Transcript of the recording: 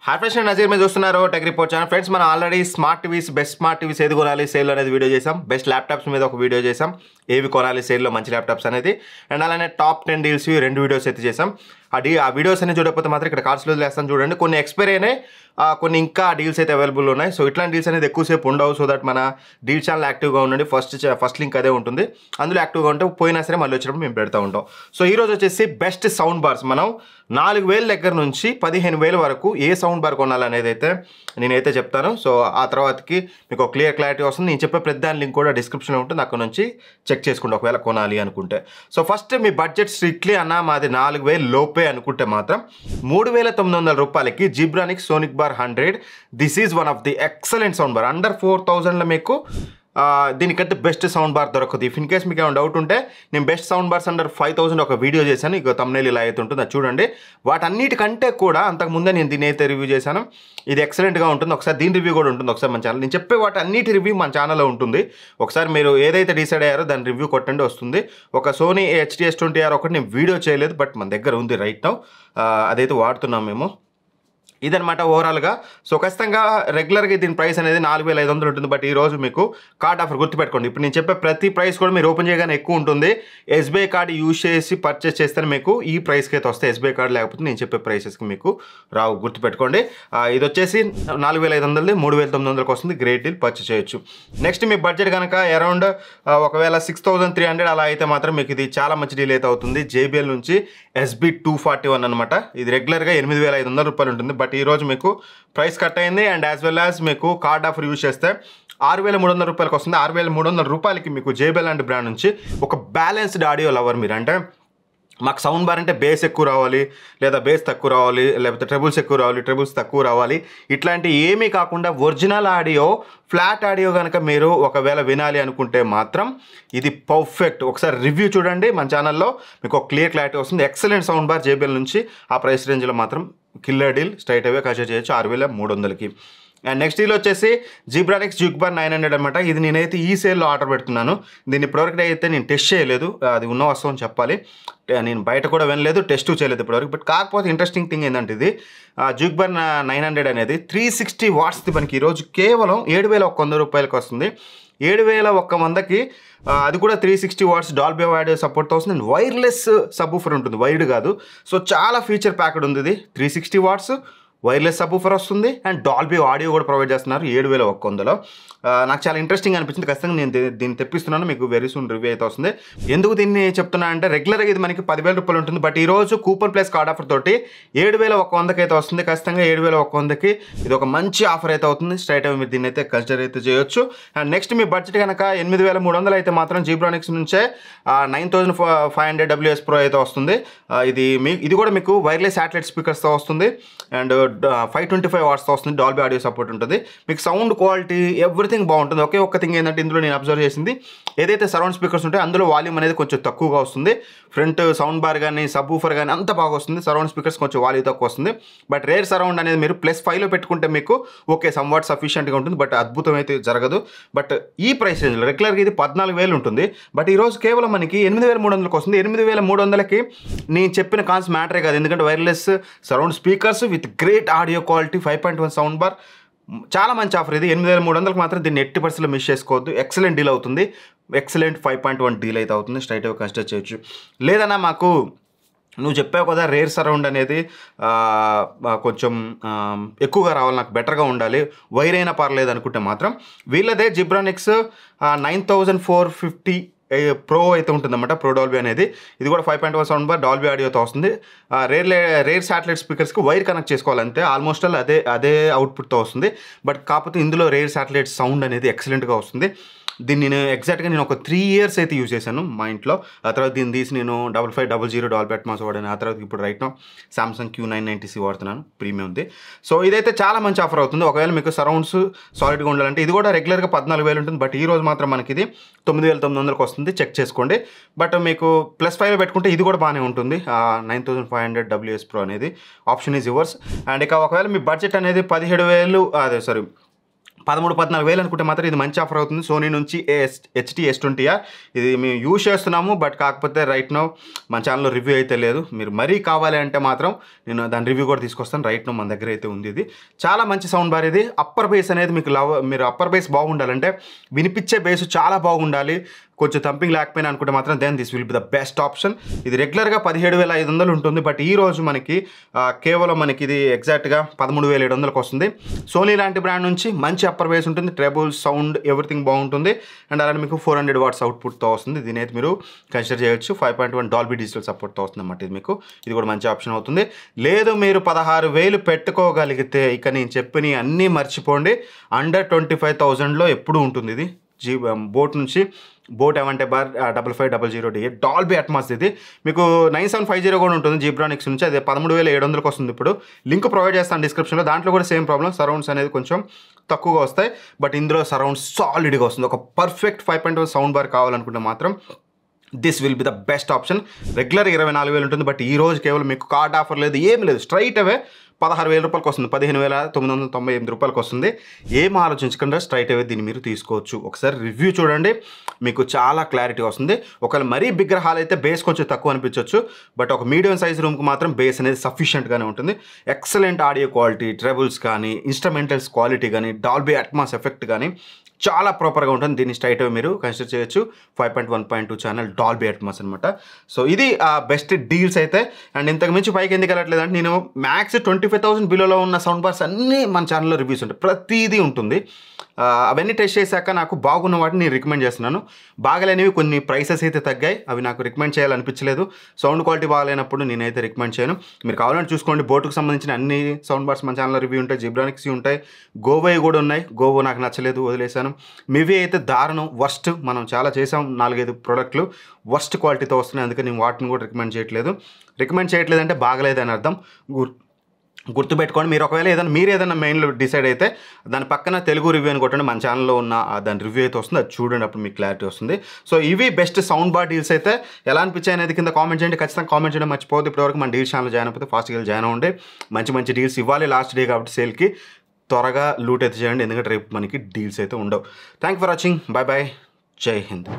Hi friends, నేను నజీర్ మీరు చూస్తున్నారు టెక్ రిపోర్ట్ ఛానల్. ఫ్రెండ్స్, మనం already smart TVs, best smart TVs ఏది కొనాలి సేల్ అనేది వీడియో చేసాం. బెస్ట్ ల్యాప్టాప్స్ మీద ఒక వీడియో చేసాం, ఏవి కొనాలి సేల్లో మంచి ల్యాప్టాప్స్ అనేది. అండ్ అలానే టాప్ 10 డీల్స్ 2 వీడియోస్ అయితే చేసాం. ఆ వీడియోస్ అన్ని చూడకపోతే మాత్రం ఇక్కడ కార్డ్స్లో వేస్తాను చూడండి. కొన్ని ఎక్స్పైర్ అయినాయి, కొన్ని ఇంకా డీల్స్ అయితే అవైలబుల్ ఉన్నాయి. సో ఇట్లాంటి డీల్స్ అనేది ఎక్కువసేపు ఉండవు. సో దట్ మన డీల్ ఛానల్ యాక్టివ్గా ఉండండి. ఫస్ట్ లింక్ అదే ఉంటుంది, అందులో యాక్టివ్గా ఉంటే పోయినా సరే మళ్ళీ వచ్చినప్పుడు మేము పెడతా ఉంటాం. సో ఈరోజు వచ్చేసి బెస్ట్ సౌండ్ బార్స్, మనం 4,000 దగ్గర నుంచి 15,000 వరకు ఏ సౌండ్ బార్ కొనాలనేది అయితే నేనైతే చెప్తాను. సో ఆ తర్వాతకి మీకు క్లియర్ క్లారిటీ వస్తుంది. నేను చెప్పే ప్రతి దాని లింక్ కూడా డిస్క్రిప్షన్లో ఉంటుంది, అక్కడ నుంచి చెక్ చేసుకోండి ఒకవేళ కొనాలి అనుకుంటే. సో ఫస్ట్ మీ బడ్జెట్ స్ట్రిక్ట్లీ అన్న మాది 4,000 లోపే అనుకుంటే మాత్రం 3,900 రూపాయలకి Zebronics sonic bar 100. This is one of the excellent sound bar. Under 4,000లో మీకు దీనికంటే బెస్ట్ సౌండ్ బార్ దొరకదు. ఇఫ్ ఇన్ కేస్ మీకు ఏమైనా డౌట్ ఉంటే నేను బెస్ట్ సౌండ్ బార్స్ అండర్ 5,000 ఒక వీడియో చేశాను. ఇక తమ్నేల్ ఇలా అయితే ఉంటుంది, అది చూడండి. వాటన్నిటికంటే కూడా అంతకుముందే నేను దీని అయితే రివ్యూ చేశాను. ఇది ఎక్సలెంట్గా ఉంటుంది. ఒకసారి దీని రివ్యూ కూడా ఉంటుంది ఒకసారి మన ఛానల్. నేను చెప్పే వాటి అన్నిటి రివ్యూ మన ఛానల్లో ఉంటుంది. ఒకసారి మీరు ఏదైతే డిసైడ్ అయ్యారో దాని రివ్యూ కొట్టండి, వస్తుంది. ఒక సోనీ HTS20R ఒకటి నేను వీడియో చేయలేదు, బట్ మన దగ్గర ఉంది రైట్ నౌ. అదైతే వాడుతున్నాం మేము. ఇదనమాట ఓవరాల్గా. సో ఖచ్చితంగా రెగ్యులర్గా దీని ప్రైస్ అనేది 4,500 ఉంటుంది. బట్ ఈరోజు మీకు కార్డ్ ఆఫర్ గుర్తుపెట్టుకోండి. ఇప్పుడు నేను చెప్పే ప్రతి ప్రైస్ కూడా మీరు ఓపెన్ చేయగానే ఎక్కువ ఉంటుంది. SBI కార్డు యూజ్ చేసి పర్చేస్ చేస్తే మీకు ఈ ప్రైస్కి అయితే వస్తాయి. SBI కార్డు లేకపోతే నేను చెప్పే ప్రైసెస్కి మీకు రావు, గుర్తుపెట్టుకోండి. ఇది వచ్చేసి 4,500, 3,900కి వస్తుంది. గ్రేట్ డీల్, పర్చేస్ చేయొచ్చు. నెక్స్ట్ మీ బడ్జెట్ కనుక అరౌండ్ ఒకవేళ 6,300 అలా అయితే మాత్రం మీకు ఇది చాలా మంచి డీల్ అయితే అవుతుంది. JBL నుంచి SB241 అనమాట. ఇది రెగ్యులర్గా 8,500 రూపాయలు ఉంటుంది. బట్ ఈరోజు మీకు ప్రైస్ కట్ అయింది. అండ్ యాజ్ వెల్ యాజ్ మీకు కార్డ్ ఆఫర్ యూజ్ చేస్తే 6,300 రూపాయలకి వస్తుంది. 6,300 రూపాయలకి మీకు JBL లాంటి బ్రాండ్ నుంచి ఒక బ్యాలెన్స్డ్ ఆడియో లవర్ మీరు, అంటే మాకు సౌండ్ బార్ అంటే బేస్ ఎక్కువ రావాలి, లేదా బేస్ తక్కువ రావాలి, లేకపోతే ట్రెబుల్స్ ఎక్కువ రావాలి, ట్రెబుల్స్ తక్కువ రావాలి, ఇట్లాంటి ఏమీ కాకుండా ఒరిజినల్ ఆడియో, ఫ్లాట్ ఆడియో కనుక మీరు ఒకవేళ వినాలి అనుకుంటే మాత్రం ఇది పర్ఫెక్ట్. ఒకసారి రివ్యూ చూడండి మన ఛానల్లో, మీకు ఒక క్లియర్ క్లారిటీ వస్తుంది. ఎక్సలెంట్ సౌండ్ బార్ JBL నుంచి. ఆ ప్రైస్ రేంజ్లో మాత్రం కిల్లర్ డీల్, స్ట్రైట్ అవే కన్సిడర్ చేయొచ్చు 6,300కి. అండ్ నెక్స్ట్ డీల్ వచ్చేసి జిబ్రానిక్స్ జ్యూక్ బార్ 900 అనమాట. ఇది నేనైతే ఈ సేల్లో ఆర్డర్ పెడుతున్నాను. దీన్ని ఇప్పటివరకు అయితే నేను టెస్ట్ చేయలేదు, అది ఉన్న వస్తువు అని చెప్పాలి. నేను బయట కూడా వినలేదు, టెస్ట్ చేయలేదు ఇప్పటివరకు. బట్ కాకపోతే ఇంట్రెస్టింగ్ థింగ్ ఏంటంటే ఇది జ్యూక్ బార్ 900 అనేది 360 వాట్స్ది మనకి ఈరోజు కేవలం 7,100 రూపాయలకి వస్తుంది. 7,100కి అది కూడా 360 వాట్స్ డాల్బీ ఆడియో సపోర్ట్తో వస్తుంది. అండ్ వైర్లెస్ సబ్వూఫర్ ఉంటుంది, వైర్డ్ కాదు. సో చాలా ఫీచర్ ప్యాక్డ్ ఉంది ఇది. 360 వాట్స్ వైర్లెస్ సబ్వూఫర్ వస్తుంది, అండ్ డాల్బీ ఆడియో కూడా ప్రొవైడ్ చేస్తున్నారు 7,100లో. నాకు చాలా ఇంట్రెస్టింగ్ అనిపించింది. ఖచ్చితంగా నేను దీన్ని తెప్పిస్తున్నాను, మీకు వెరీ సూన్ రివ్యూ అయితే వస్తుంది. ఎందుకు దీన్ని చెప్తున్నా అంటే రెగ్యులర్గా ఇది మనకి 10,000 రూపాయలు ఉంటుంది. బట్ ఈరోజు కూపన్ ప్లస్ కార్డ్ ఆఫర్ తోటి 7,100కి అయితే వస్తుంది. ఖచ్చితంగా 7,100కి ఇది ఒక మంచి ఆఫర్ అయితే అవుతుంది. స్ట్రైట్ అవే మీరు దీన్ని అయితే కన్సిడర్ అయితే చేయొచ్చు. అండ్ నెక్స్ట్ మీ బడ్జెట్ కనుక 8,300 అయితే మాత్రం జిబ్రానిక్స్ నుంచే 9,500 WS Pro అయితే వస్తుంది. ఇది కూడా మీకు వైర్లెస్ శాటిలైట్ స్పీకర్స్తో వస్తుంది. అండ్ 525 వాట్స్తో వస్తుంది. డాల్బీ ఆడియో సపోర్ట్ ఉంటుంది. మీకు సౌండ్ క్వాలిటీ ఎవ్రీథింగ్ బాగుంటుంది. ఒక్క థింగ్ ఏంటంటే ఇందులో నేను అబ్జర్వ్ చేసింది, ఏదైతే సరౌండ్ స్పీకర్స్ ఉంటాయో అందులో వాల్యూమ్ అనేది కొంచెం తక్కువగా వస్తుంది. ఫ్రంట్ సౌండ్ బార్ కానీ సబ్వూఫర్ కానీ అంత బాగా వస్తుంది. సరౌండ్ స్పీకర్స్ కొంచెం వాల్యూ తక్కువ వస్తుంది. బట్ రేర్ సరౌండ్ అనేది మీరు +5లో పెట్టుకుంటే మీకు ఓకే సమ్వాట్ సఫిషియెంట్గా ఉంటుంది. బట్ అద్భుతం అయితే జరగదు. బట్ ఈ ప్రైస్ రేంజ్లో రెగ్యులర్గా ఇది 14,000 ఉంటుంది. బట్ ఈరోజు కేవలం మనకి 8,300కి వస్తుంది. 8,300కి నేను చెప్పిన కాన్స్ మ్యాటరే కాదు, ఎందుకంటే wireless surround speakers with great audio quality, 5.1 sound bar, చాలా మంచి ఆఫర్ ఇది. 8,300కి మాత్రం దీన్ని 80% మిస్ చేసుకోవద్దు. ఎక్సలెంట్ డీల్ అవుతుంది. ఎక్సలెంట్ 5.1 డీల్ అయితే అవుతుంది. స్ట్రైట్ అవే కన్సిడర్ చేయొచ్చు. లేదన్నా మాకు నువ్వు చెప్పావు కదా రేర్ సరౌండ్ అనేది కొంచెం ఎక్కువగా రావాలి, నాకు బెటర్గా ఉండాలి, వైర్ అయినా పర్లేదు అనుకుంటే మాత్రం వీళ్ళదే జిబ్రానిక్స్ 9,450 ప్రో అయితే ఉంటుందన్నమాట. ప్రో డాల్బీ అనేది. ఇది కూడా 5.1 సౌండ్ బార్ డాల్బీ ఆడియోతో వస్తుంది. రేర్ శాటిలైట్ స్పీకర్స్కి వైర్ కనెక్ట్ చేసుకోవాలంటే ఆల్మోస్ట్ అదే అవుట్పుట్తో వస్తుంది. బట్ కాకపోతే ఇందులో రేర్ శాటిలైట్ సౌండ్ అనేది ఎక్సలెంట్గా వస్తుంది. దీన్ని నేను ఒక 3 ఇయర్స్ అయితే యూజ్ చేశాను మా ఇంట్లో. ఆ తర్వాత దీన్ని తీసి నేను 5500 డాల్బీ అట్మాస్ వాడాను. ఆ తర్వాత ఇప్పుడు రైట్ నో సామ్సంగ్ Q990C వాడుతున్నాను, ప్రీమియంది. సో ఇదైతే చాలా మంచి ఆఫర్ అవుతుంది. ఒకవేళ మీకు సరౌండ్స్ సాలిడ్గా ఉండాలంటే ఇది కూడా రెగ్యులర్గా 14,000 ఉంటుంది. బట్ ఈ రోజు మాత్రం మనకి ఇది 9,900కి వస్తుంది. చెక్ చేసుకోండి. బట్ మీకు +5లో పెట్టుకుంటే ఇది కూడా బాగానే ఉంటుంది. 9,500 WS Pro అనేది ఆప్షన్ ఈజ్ యువర్స్. అండ్ ఇక ఒకవేళ మీ బడ్జెట్ అనేది 17,000 13,000-14,000 అనుకుంటే మాత్రం ఇది మంచి ఆఫర్ అవుతుంది. సోనీ నుంచి హెచ్టీ S20R ఇది మేము యూజ్ చేస్తున్నాము. బట్ కాకపోతే రైట్ నౌ మన ఛానల్లో రివ్యూ అయితే లేదు. మీరు మరీ కావాలి అంటే మాత్రం నేను దాని రివ్యూ కూడా తీసుకొస్తాను. రైట్ నౌ మన దగ్గర అయితే ఉంది. ఇది చాలా మంచి సౌండ్ బార్. ఇది అప్పర్ బేస్ అనేది మీకు మీరు అప్పర్ బేస్ బాగుండాలంటే వినిపించే బేస్ చాలా బాగుండాలి, కొంచెం థంపింగ్ లేకపోయినా అనుకుంటే మాత్రం then this will be the best option. ఇది రెగ్యులర్గా 17,500 ఉంటుంది. బట్ ఈ రోజు మనకి కేవలం మనకి ఇది ఎగ్జాక్ట్గా 13,700కి వస్తుంది. సోనీ లాంటి బ్రాండ్ నుంచి మంచి అప్పర్ బేస్ ఉంటుంది, ట్రెబుల్ సౌండ్ ఎవ్రీథింగ్ బాగుంటుంది. అండ్ అలానే మీకు 400 వాట్స్ అవుట్పుట్తో వస్తుంది. దీని అయితే మీరు కన్సిడర్ చేయొచ్చు. 5.1 డాల్బీ డిజిటల్ సపోర్ట్తో వస్తుంది అన్నమాట. ఇది మీకు ఇది కూడా మంచి ఆప్షన్ అవుతుంది. లేదు మీరు 16,000 పెట్టుకోగలిగితే ఇక నేను చెప్పిన అన్నీ మర్చిపోండి. అండర్ 25,000లో ఎప్పుడు ఉంటుంది ఇది. బోట్ నుంచి బోట్ ఏమంటే బార్ 5500D డాల్బీ అట్మాస్. ఇది మీకు 9750 కూడా ఉంటుంది జీబ్రానిక్స్ నుంచి. అదే 13,700కి వస్తుంది. ఇప్పుడు లింక్ ప్రొవైడ్ చేస్తాను డిస్క్రిప్షన్లో. దాంట్లో కూడా సేమ్ ప్రాబ్లం, సరౌండ్స్ అనేది కొంచెం తక్కువగా వస్తాయి. బట్ ఇందులో సరౌండ్స్ సాలిడ్గా వస్తుంది. ఒక పర్ఫెక్ట్ 5.1 సౌండ్ బార్ కావాలనుకుంటే మాత్రం this will be the best option. Regular 24,000 ఉంటుంది. బట్ ఈ రోజు కేవలం మీకు కార్డ్ ఆఫర్ లేదు, ఏమి లేదు, స్ట్రైట్ అవే 16,000 రూపాయలకి వస్తుంది. 15,998 రూపాయలకి వస్తుంది. ఏం ఆలోచించకుండా స్ట్రైట్ అవే దీన్ని మీరు తీసుకోవచ్చు. ఒకసారి రివ్యూ చూడండి, మీకు చాలా క్లారిటీ వస్తుంది. ఒకవేళ మరీ బిగ్గర్ హాల్ అయితే బేస్ కొంచెం తక్కువ అనిపించవచ్చు. బట్ ఒక మీడియం సైజ్ రూమ్కి మాత్రం బేస్ అనేది సఫిషియెంట్గానే ఉంటుంది. ఎక్సలెంట్ ఆడియో క్వాలిటీ, ట్రెబుల్స్ కానీ, ఇన్స్ట్రుమెంటల్స్ క్వాలిటీ కానీ, డాల్బీ అట్మాస్ ఎఫెక్ట్ కానీ చాలా ప్రాపర్గా ఉంటుంది. దీన్ని స్ట్రైట్ అవే మీరు కన్సిడర్ చేయొచ్చు. 5.1.2 ఛానల్ డాల్బీ అట్మాస్ అనమాట. సో ఇది బెస్ట్ డీల్స్ అయితే. అండ్ ఇంతకు మించి పైకి ఎందుకు వెళ్ళట్లేదు అంటే నేను మ్యాక్స్ 25,000 బిలోలో ఉన్న సౌండ్ బార్స్ అన్నీ మన ఛానల్లో రివ్యూస్ ఉంటాయి, ప్రతిదీ ఉంటుంది. అవన్నీ టెస్ట్ చేశాక నాకు బాగున్న వాటిని నేను రికమెండ్ చేస్తున్నాను. బాగలేనివి కొన్ని ప్రైసెస్ అయితే తగ్గాయి, అవి నాకు రికమెండ్ చేయాలనిపించలేదు. సౌండ్ క్వాలిటీ బాగాలేనప్పుడు నేనైతే రికమెండ్ చేయను. మీరు కావాలని చూసుకోండి. బోటుకు సంబంధించిన అన్ని సౌండ్ బార్స్ మన ఛానల్లో రివ్యూ ఉంటాయి, జిబ్రానిక్స్ ఉంటాయి, గోవో కూడా ఉన్నాయి. గోవో నాకు నచ్చలేదు, వదిలేశాను. మివి అయితే దారుణం, వర్స్ట్. మనం చాలా చేసాం, 4-5 ప్రోడక్ట్లు వర్స్ట్ క్వాలిటీతో వస్తున్నాయి. అందుకే నేను వాటిని కూడా రికమెండ్ చేయట్లేదు అంటే బాగలేదని అర్థం. గుర్తుపెట్టుకోండి. మీరు ఒకవేళ మీరు ఏదైనా మెయిన్లో డిసైడ్ అయితే దాని పక్కన తెలుగు రివ్యూ అని కొట్టండి, మన ఛానల్లో ఉన్న దాని రివ్యూ అయితే వస్తుంది, అది చూడండి, అప్పుడు మీకు క్లారిటీ వస్తుంది. సో ఇవి బెస్ట్ సౌండ్ బార్ డీల్స్ అయితే. ఎలా అనిపించాయి అనేది కింద కామెంట్ చేయండి. ఖచ్చితంగా కామెంట్ చేయడం మర్చిపోవద్దు. ఇప్పటివరకు మన డీల్స్ ఛానల్ జాయిన్ అయిపోతే ఫాస్ట్గా జాయిన్ అవ్వండి. మంచి డీల్స్ ఇవ్వాలి. లాస్ట్ డే కాబట్టి సేల్కి త్వరగా లూట్ అయితే చేయండి, ఎందుకంటే రేపు మనకి డీల్స్ అయితే ఉండవు. Thank for watching. బాయ్. జై హింద్.